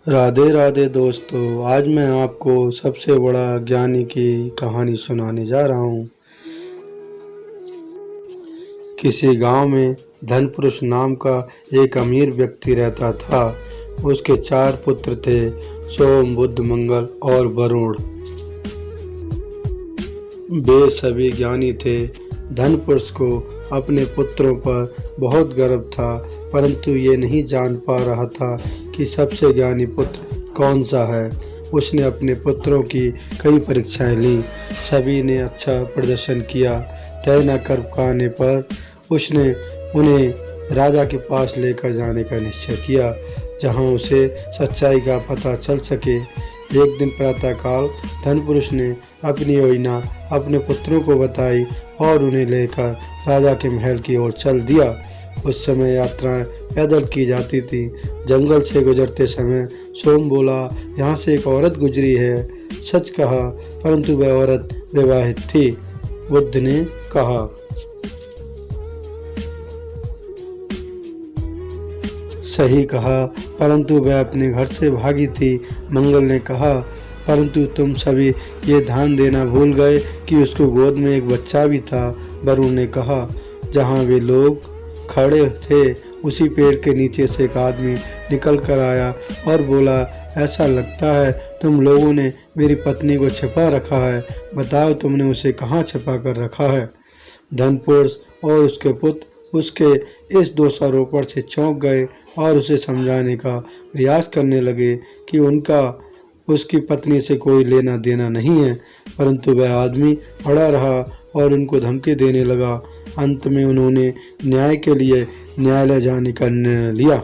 राधे राधे दोस्तों। आज मैं आपको सबसे बड़ा ज्ञानी की कहानी सुनाने जा रहा हूँ। किसी गांव में धनपुरुष नाम का एक अमीर व्यक्ति रहता था। उसके 4 पुत्र थे, सोम, बुध, मंगल और वरुण। वे सभी ज्ञानी थे। धनपुरुष को अपने पुत्रों पर बहुत गर्व था, परंतु ये नहीं जान पा रहा था कि सबसे ज्ञानी पुत्र कौन सा है। उसने अपने पुत्रों की कई परीक्षाएं ली। सभी ने अच्छा प्रदर्शन किया। तय न कर पाने पर उसने उन्हें राजा के पास लेकर जाने का निश्चय किया, जहां उसे सच्चाई का पता चल सके। एक दिन प्रातःकाल धनपुरुष ने अपनी योजना अपने पुत्रों को बताई और उन्हें लेकर राजा के महल की ओर चल दिया। उस समय यात्राएं पैदल की जाती थी। जंगल से गुजरते समय सोम बोला, यहाँ से एक औरत गुजरी है। सच कहा, परंतु वह औरत विवाहित थी। बुद्ध ने कहा, सही कहा, परंतु वह अपने घर से भागी थी। मंगल ने कहा, परंतु तुम सभी ये ध्यान देना भूल गए कि उसको गोद में एक बच्चा भी था। वरुण ने कहा, जहाँ वे लोग खड़े थे उसी पेड़ के नीचे से एक आदमी निकल कर आया और बोला, ऐसा लगता है तुम लोगों ने मेरी पत्नी को छिपा रखा है। बताओ, तुमने उसे कहाँ छिपा कर रखा है। धनपुरुष और उसके पुत्र उसके इस दोषारोपण से चौंक गए और उसे समझाने का प्रयास करने लगे कि उनका उसकी पत्नी से कोई लेना देना नहीं है, परंतु वह आदमी अड़ा रहा और उनको धमकी देने लगा। अंत में उन्होंने न्याय के लिए न्यायालय जाने का निर्णय लिया।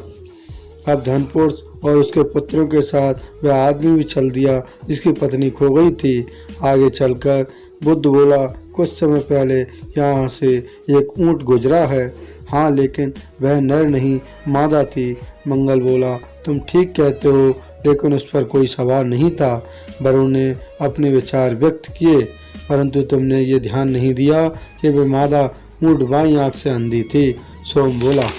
अब धनपुरुष और उसके पुत्रों के साथ वह आदमी भी चल दिया जिसकी पत्नी खो गई थी। आगे चलकर बुद्ध बोला, कुछ समय पहले यहाँ से एक ऊँट गुजरा है। हाँ, लेकिन वह नर नहीं, मादा थी। मंगल बोला, तुम ठीक कहते हो, लेकिन उस पर कोई सवार नहीं था। वरुण ने अपने विचार व्यक्त किए, परंतु तुमने ये ध्यान नहीं दिया कि वे मादा ऊँट बाईं आँख से अंधी थी। सोम बोला,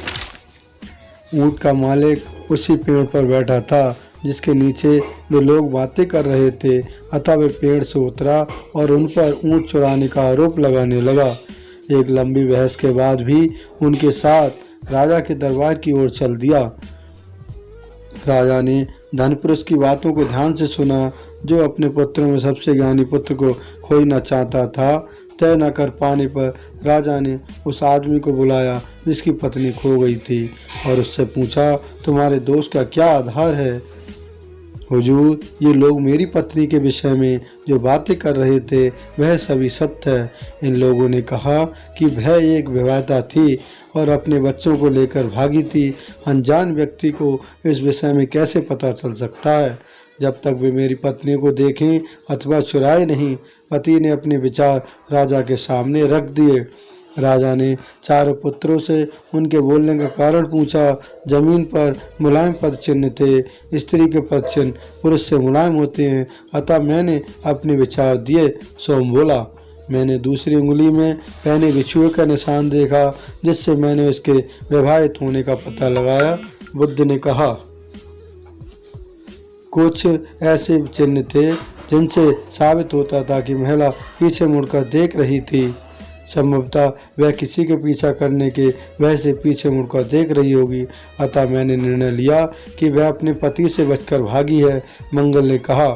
ऊँट का मालिक उसी पेड़ पर बैठा था जिसके नीचे वे लोग बातें कर रहे थे। अतः वे पेड़ से उतरा और उन पर ऊँट चुराने का आरोप लगाने लगा। एक लंबी बहस के बाद भी उनके साथ राजा के दरबार की ओर चल दिया। राजा ने धनपुरुष की बातों को ध्यान से सुना, जो अपने पुत्रों में सबसे ज्ञानी पुत्र को खोना चाहता था। तय न कर पाने पर राजा ने उस आदमी को बुलाया जिसकी पत्नी खो गई थी और उससे पूछा, तुम्हारे दोष का क्या आधार है। हुजूर, ये लोग मेरी पत्नी के विषय में जो बातें कर रहे थे वह सभी सत्य है। इन लोगों ने कहा कि वह एक विवाहिता थी और अपने बच्चों को लेकर भागी थी। अनजान व्यक्ति को इस विषय में कैसे पता चल सकता है, जब तक वे मेरी पत्नी को देखें अथवा चुराए नहीं। पति ने अपने विचार राजा के सामने रख दिए। राजा ने 4 पुत्रों से उनके बोलने का कारण पूछा। जमीन पर मुलायम पद चिन्ह थे। स्त्री के पद चिन्ह पुरुष से मुलायम होते हैं, अतः मैंने अपने विचार दिए। सोम बोला, मैंने दूसरी उंगली में पहने बिछुए का निशान देखा, जिससे मैंने उसके विवाहित होने का पता लगाया। बुद्ध ने कहा, कुछ ऐसे चिन्ह थे जिनसे साबित होता था कि महिला पीछे मुड़कर देख रही थी। संभवतः वह किसी के पीछा करने के वह से पीछे मुड़कर देख रही होगी, अतः मैंने निर्णय लिया कि वह अपने पति से बचकर भागी है। मंगल ने कहा,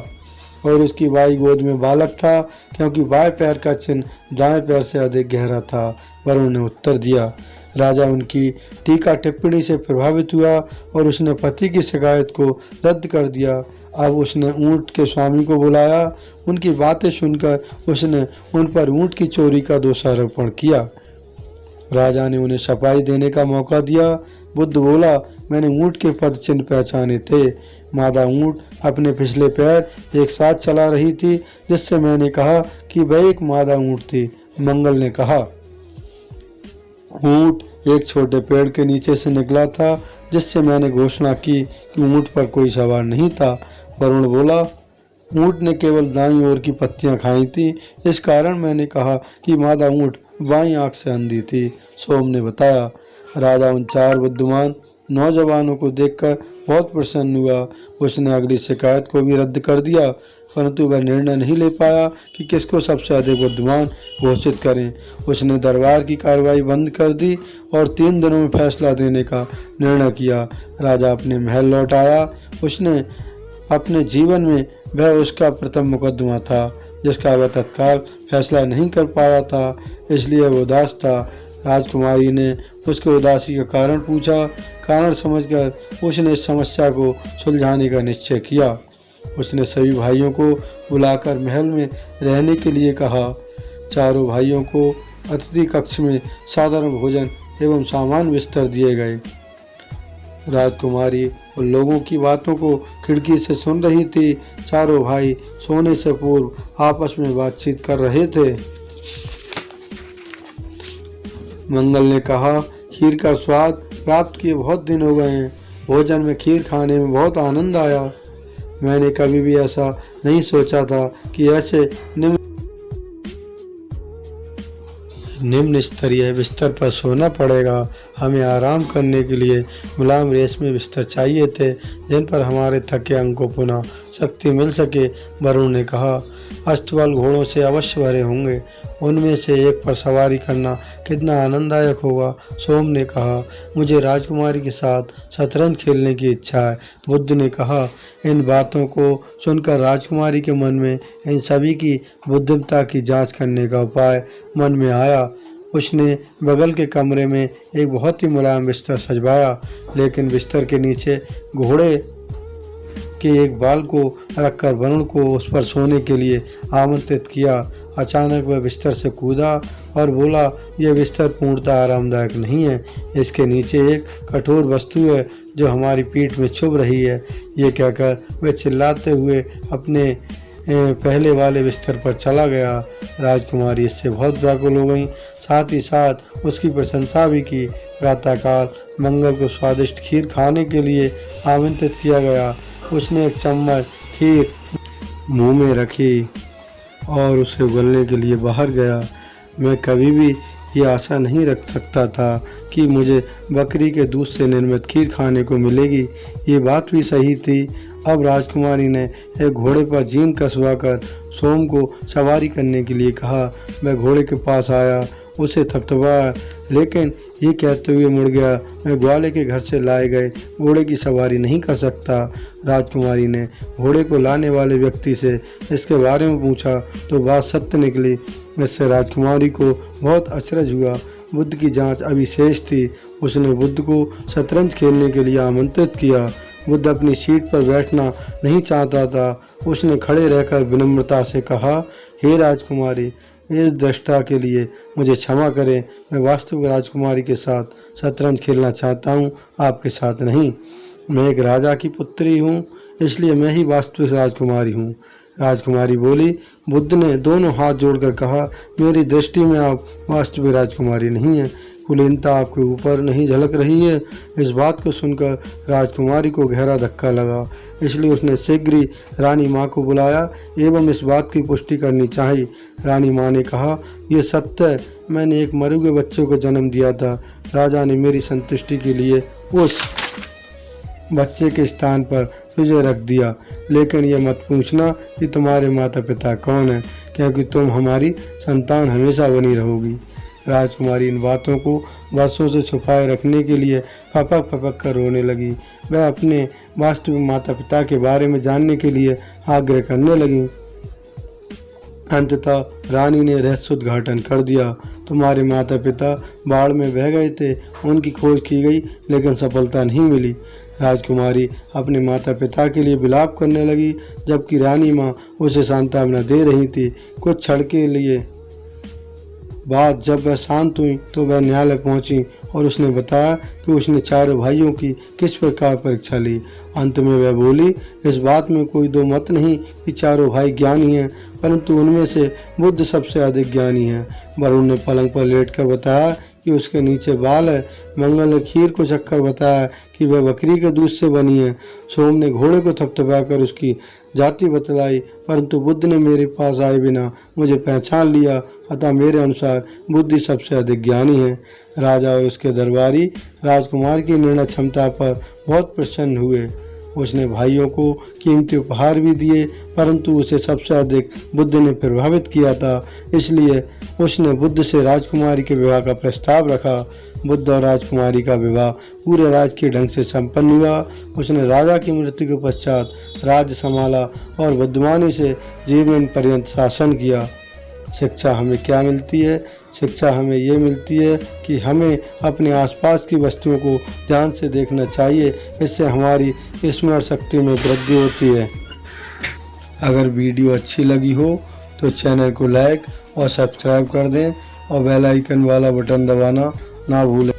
और उसकी बाई गोद में बालक था, क्योंकि बाएं पैर का चिन्ह दाएं पैर से अधिक गहरा था। वरुण ने उत्तर दिया। राजा उनकी टीका टिप्पणी से प्रभावित हुआ और उसने पति की शिकायत को रद्द कर दिया। अब उसने ऊँट के स्वामी को बुलाया। उनकी बातें सुनकर उसने उन पर ऊँट की चोरी का दोषारोपण किया। राजा ने उन्हें सफाई देने का मौका दिया। बुद्ध बोला, मैंने ऊँट के पद चिन्ह पहचाने थे। मादा ऊँट अपने पिछले पैर एक साथ चला रही थी, जिससे मैंने कहा कि वह एक मादा ऊँट थी। मंगल ने कहा, ऊँट एक छोटे पेड़ के नीचे से निकला था, जिससे मैंने घोषणा की कि ऊँट पर कोई सवार नहीं था। वरुण बोला, ऊँट ने केवल दाईं ओर की पत्तियां खाई थी, इस कारण मैंने कहा कि मादा ऊँट बाईं आंख से अंधी थी। सोम ने बताया। राजा उन 4 बुद्धिमान नौजवानों को देखकर बहुत प्रसन्न हुआ। उसने अगली शिकायत को भी रद्द कर दिया, परंतु वह निर्णय नहीं ले पाया कि किसको सबसे अधिक बुद्धिमान घोषित करें। उसने दरबार की कार्रवाई बंद कर दी और 3 दिनों में फैसला देने का निर्णय किया। राजा अपने महल लौट आया। उसने अपने जीवन में वह उसका प्रथम मुकदमा था जिसका वह तत्काल फैसला नहीं कर पाया था, इसलिए वह उदास था। राजकुमारी ने उसके उदासी का कारण पूछा। कारण समझकर उसने इस समस्या को सुलझाने का निश्चय किया। उसने सभी भाइयों को बुलाकर महल में रहने के लिए कहा। चारों भाइयों को अतिथि कक्ष में साधारण भोजन एवं सामान्य बिस्तर दिए गए। राजकुमारी उन लोगों की बातों को खिड़की से सुन रही थी। चारों भाई सोने से पूर्व आपस में बातचीत कर रहे थे। मंगल ने कहा, खीर का स्वाद प्राप्त किए बहुत दिन हो गए हैं। भोजन में खीर खाने में बहुत आनंद आया। मैंने कभी भी ऐसा नहीं सोचा था कि ऐसे निम्न स्तरीय बिस्तर पर सोना पड़ेगा। हमें आराम करने के लिए मुलायम रेशमी बिस्तर चाहिए थे जिन पर हमारे थके अंग को पुनः शक्ति मिल सके। वरुण ने कहा, अस्तबल घोड़ों से अवश्य भरे होंगे, उनमें से एक पर सवारी करना कितना आनंददायक होगा। सोम ने कहा, मुझे राजकुमारी के साथ शतरंज खेलने की इच्छा है। बुद्ध ने कहा। इन बातों को सुनकर राजकुमारी के मन में इन सभी की बुद्धिमत्ता की जांच करने का उपाय मन में आया। उसने बगल के कमरे में एक बहुत ही मुलायम बिस्तर सजवाया, लेकिन बिस्तर के नीचे घोड़े के एक बाल को रखकर वरुण को उस पर सोने के लिए आमंत्रित किया। अचानक वह बिस्तर से कूदा और बोला, यह बिस्तर पूर्णतः आरामदायक नहीं है। इसके नीचे एक कठोर वस्तु है जो हमारी पीठ में चुभ रही है। ये कहकर वह चिल्लाते हुए अपने पहले वाले बिस्तर पर चला गया। राजकुमारी इससे बहुत व्याकुल हो गई, साथ ही साथ उसकी प्रशंसा भी की। प्रातःकाल मंगल को स्वादिष्ट खीर खाने के लिए आमंत्रित किया गया। उसने एक चम्मच खीर मुंह में रखी और उसे उगलने के लिए बाहर गया। मैं कभी भी ये आशा नहीं रख सकता था कि मुझे बकरी के दूध से निर्मित खीर खाने को मिलेगी। ये बात भी सही थी। अब राजकुमारी ने एक घोड़े पर जीन कसवाकर सोम को सवारी करने के लिए कहा। मैं घोड़े के पास आया, उसे थपथपाया, लेकिन ये कहते हुए मुड़ गया, मैं ग्वाले के घर से लाए गए घोड़े की सवारी नहीं कर सकता। राजकुमारी ने घोड़े को लाने वाले व्यक्ति से इसके बारे में पूछा तो बात सत्य निकली। इससे राजकुमारी को बहुत अचरज हुआ। बुद्ध की जांच अभी शेष थी। उसने बुद्ध को शतरंज खेलने के लिए आमंत्रित किया। बुद्ध अपनी सीट पर बैठना नहीं चाहता था। उसने खड़े रहकर विनम्रता से कहा, हे राजकुमारी, इस दृष्टा के लिए मुझे क्षमा करें। मैं वास्तविक राजकुमारी के साथ शतरंज खेलना चाहता हूँ, आपके साथ नहीं। मैं एक राजा की पुत्री हूँ, इसलिए मैं ही वास्तविक राजकुमारी हूँ। राजकुमारी बोली। बुद्ध ने दोनों हाथ जोड़कर कहा, मेरी दृष्टि में आप वास्तविक राजकुमारी नहीं हैं। कुलीनता आपके ऊपर नहीं झलक रही है। इस बात को सुनकर राजकुमारी को गहरा धक्का लगा, इसलिए उसने शीघ्र ही रानी माँ को बुलाया एवं इस बात की पुष्टि करनी चाहिए। रानी माँ ने कहा, यह सत्य है, मैंने एक मरे हुए बच्चे को जन्म दिया था। राजा ने मेरी संतुष्टि के लिए उस बच्चे के स्थान पर तुझे रख दिया, लेकिन यह मत पूछना कि तुम्हारे माता पिता कौन हैं, क्योंकि तुम हमारी संतान हमेशा बनी रहोगी। राजकुमारी इन बातों को वर्षों से छुपाए रखने के लिए फपक फपक कर रोने लगी। वह अपने वास्तविक माता पिता के बारे में जानने के लिए आग्रह करने लगी। अंततः रानी ने रहस्योद्घाटन कर दिया। तुम्हारे माता पिता बाढ़ में बह गए थे। उनकी खोज की गई, लेकिन सफलता नहीं मिली। राजकुमारी अपने माता पिता के लिए विलाप करने लगी, जबकि रानी माँ उसे सांत्वना दे रही थी। कुछ क्षण के लिए बाद जब वह शांत हुई तो वह न्यायालय पहुंची और उसने बताया कि उसने चारों भाइयों की किस प्रकार परीक्षा ली। अंत में वह बोली, इस बात में कोई दो मत नहीं कि चारों भाई ज्ञानी हैं, परंतु उनमें से बुद्ध सबसे अधिक ज्ञानी है। वरुण ने पलंग पर लेटकर बताया कि उसके नीचे बाल है। मंगल ने खीर को चक्कर बताया कि वह बकरी के दूध से बनी है। सोम ने घोड़े को थपथपाकर उसकी जाति बतलाई, परंतु बुद्ध ने मेरे पास आए बिना मुझे पहचान लिया, अतः मेरे अनुसार बुद्धि सबसे अधिक ज्ञानी है। राजा और उसके दरबारी राजकुमार की निर्णय क्षमता पर बहुत प्रसन्न हुए। उसने भाइयों को कीमती उपहार भी दिए, परंतु उसे सबसे अधिक बुद्ध ने प्रभावित किया था, इसलिए उसने बुद्ध से राजकुमारी के विवाह का प्रस्ताव रखा। बुद्ध और राजकुमारी का विवाह पूरे राजकीय ढंग से संपन्न हुआ। उसने राजा की मृत्यु के पश्चात राज्य संभाला और बुद्धिमानी से जीवन पर्यंत शासन किया। शिक्षा हमें क्या मिलती है? शिक्षा हमें ये मिलती है कि हमें अपने आसपास की वस्तुओं को ध्यान से देखना चाहिए, इससे हमारी स्मरण शक्ति में वृद्धि होती है। अगर वीडियो अच्छी लगी हो तो चैनल को लाइक और सब्सक्राइब कर दें और बेल आइकन वाला बटन दबाना ना भूलें।